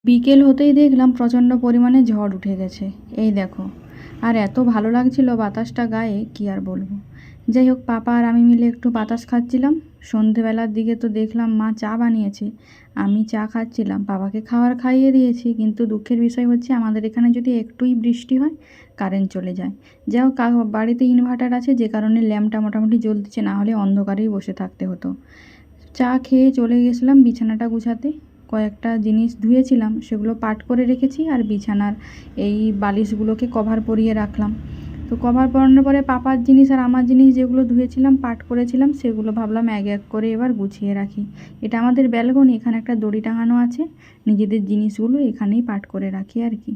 বিকেল হতেই দেখলাম প্রচণ্ড পরিমাণে ঝড় উঠে গেছে। এই দেখো। আর এত ভালো লাগছিল বাতাসটা গায়ে, কি আর বলবো। যাই হোক, পাপা আর আমি মিলে একটু বাতাস খাচ্ছিলাম। সন্ধেবেলার দিকে তো দেখলাম মা চা বানিয়েছে, আমি চা খাচ্ছিলাম, পাপাকে খাবার খাইয়ে দিয়েছি। কিন্তু দুঃখের বিষয় হচ্ছে আমাদের এখানে যদি একটুই বৃষ্টি হয় কারেন্ট চলে যায়। যাই হোক, বাড়িতে ইনভার্টার আছে, যে কারণে ল্যাম্পটা মোটামুটি জ্বলছে, না হলে অন্ধকারেই বসে থাকতে হতো। চা খেয়ে চলে গেছিলাম বিছানাটা গুছাতে। কয়েকটা জিনিস ধুয়েছিলাম, সেগুলো পাট করে রেখেছি, আর বিছানার এই বালিশগুলোকে কভার পরিয়ে রাখলাম। তো কভার পরানোর পরে পাপার জিনিস আর আমার জিনিস যেগুলো ধুয়েছিলাম, পাট করেছিলাম, সেগুলো ভাবলাম এক এক করে এবার গুছিয়ে রাখি। এটা আমাদের ব্যালকনি, এখানে একটা দড়ি টাঙানো আছে, নিজেদের জিনিসগুলো এখানেই পাট করে রাখি আর কি।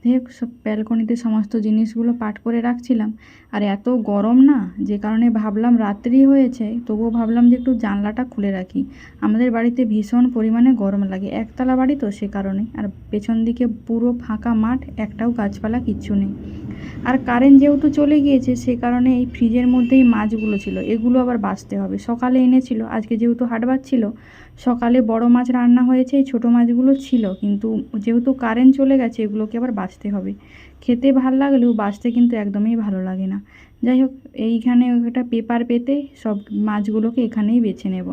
যাই হোক, সব ব্যালকনিতে সমস্ত জিনিসগুলো পাট করে রাখছিলাম। আর এত গরম না, যে কারণে ভাবলাম রাত্রি হয়েছে, তবুও ভাবলাম যে একটু জানলাটা খুলে রাখি। আমাদের বাড়িতে ভীষণ পরিমাণে গরম লাগে, একতলা বাড়ি তো, সে কারণে। আর পেছন দিকে পুরো ফাঁকা মাঠ, একটাও গাছপালা কিচ্ছু নেই। আর কারেন্ট যেহেতু চলে গিয়েছে, সে কারণে এই ফ্রিজের মধ্যেই মাছগুলো ছিল, এগুলো আবার বাছতে হবে। সকালে এনেছিল, আজকে যেহেতু হাটবার ছিল, সকালে বড় মাছ রান্না হয়েছে, এই ছোটো মাছগুলো ছিল, কিন্তু যেহেতু কারেন্ট চলে গেছে এগুলোকে আবার বাছতে হবে। খেতে ভাল লাগলেও বাছতে কিন্তু একদমই ভালো লাগে না। যাই হোক, এইখানে একটা পেপার পেতে সব মাছগুলোকে এখানেই বেছে নেব।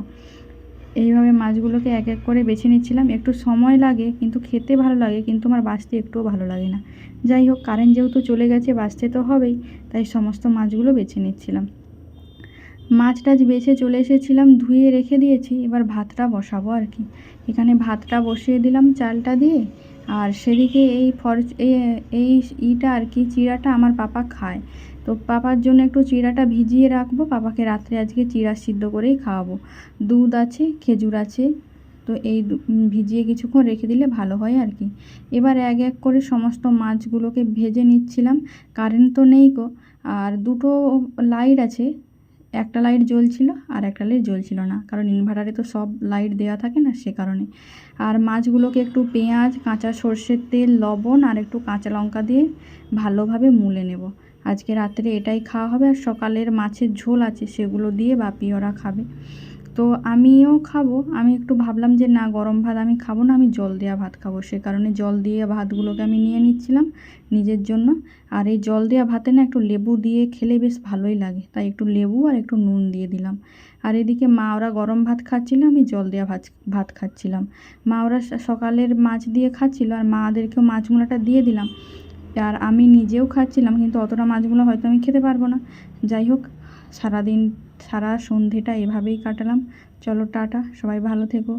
এইভাবে মাছগুলোকে এক এক করে বেছে নিচ্ছিলাম। একটু সময় লাগে, কিন্তু খেতে ভালো লাগে, কিন্তু আমার বাছতে একটুও ভালো লাগে না। যাই হোক, কারেন্ট যেহেতু চলে গেছে, বাছতে তো হবেই, তাই সমস্ত মাছগুলো বেছে নিচ্ছিলাম। মাছ টাছ বেছে চলে এসেছিলাম, ধুয়ে রেখে দিয়েছি, এবার ভাতটা বসাবো আর কি। এখানে ভাতটা বসিয়ে দিলাম চালটা দিয়ে। আর সেদিকে এই ইটা আর কি, চিড়াটা আমার পাপা খায়, তো পাপার জন্য একটু চিড়াটা ভিজিয়ে রাখবো। পাপাকে রাত্রে আজকে চিড়া সিদ্ধ করেই খাওয়াবো। দুধ আছে, খেজুর আছে, তো এই ভিজিয়ে কিছুক্ষণ রেখে দিলে ভালো হয় আর কি। এবার এক এক করে সমস্ত মাছগুলোকে ভেজে নিচ্ছিলাম। কারেন্ট তো নেই গো, আর দুটো লাইট আছে, একটা লাইট জ্বলছিল আর একটা লাইট জ্বলছিল না, কারণ ইনভার্টারে তো সব লাইট দেওয়া থাকে না, সে কারণে। আর মাছগুলোকে একটু পেঁয়াজ, কাঁচা সর্ষের তেল, লবণ আর একটু কাঁচা লঙ্কা দিয়ে ভালোভাবে মুলে নেব। আজকে রাত্রে এটাই খাওয়া হবে। আর সকালের মাছের ঝোল আছে, সেগুলো দিয়ে বাপি ওরা খাবে। তো আমিও খাবো। আমি একটু ভাবলাম যে না, গরম ভাত আমি খাবো না, আমি জল দেওয়া ভাত খাবো, সে কারণে জল দিয়ে ভাতগুলোকে আমি নিয়ে নিচ্ছিলাম নিজের জন্য। আর এই জল দেওয়া ভাতে না একটু লেবু দিয়ে খেলে বেশ ভালোই লাগে, তাই একটু লেবু আর একটু নুন দিয়ে দিলাম। আর এদিকে মা ওরা গরম ভাত খাচ্ছিল, আমি জল দেওয়া ভাত খাচ্ছিলাম। মা ওরা সকালের মাছ দিয়ে খাচ্ছিল, আর মাদেরকেও মাছ মুলাটা দিয়ে দিলাম। আর আমি নিজেও খাচ্ছিলাম, কিন্তু অতটা মাছগুলো হয়তো আমি খেতে পারবো না। যাই হোক, সারাদিন সারা সন্ধেটা এভাবেই কাটালাম। চলো টাটা, সবাই ভালো থেকো।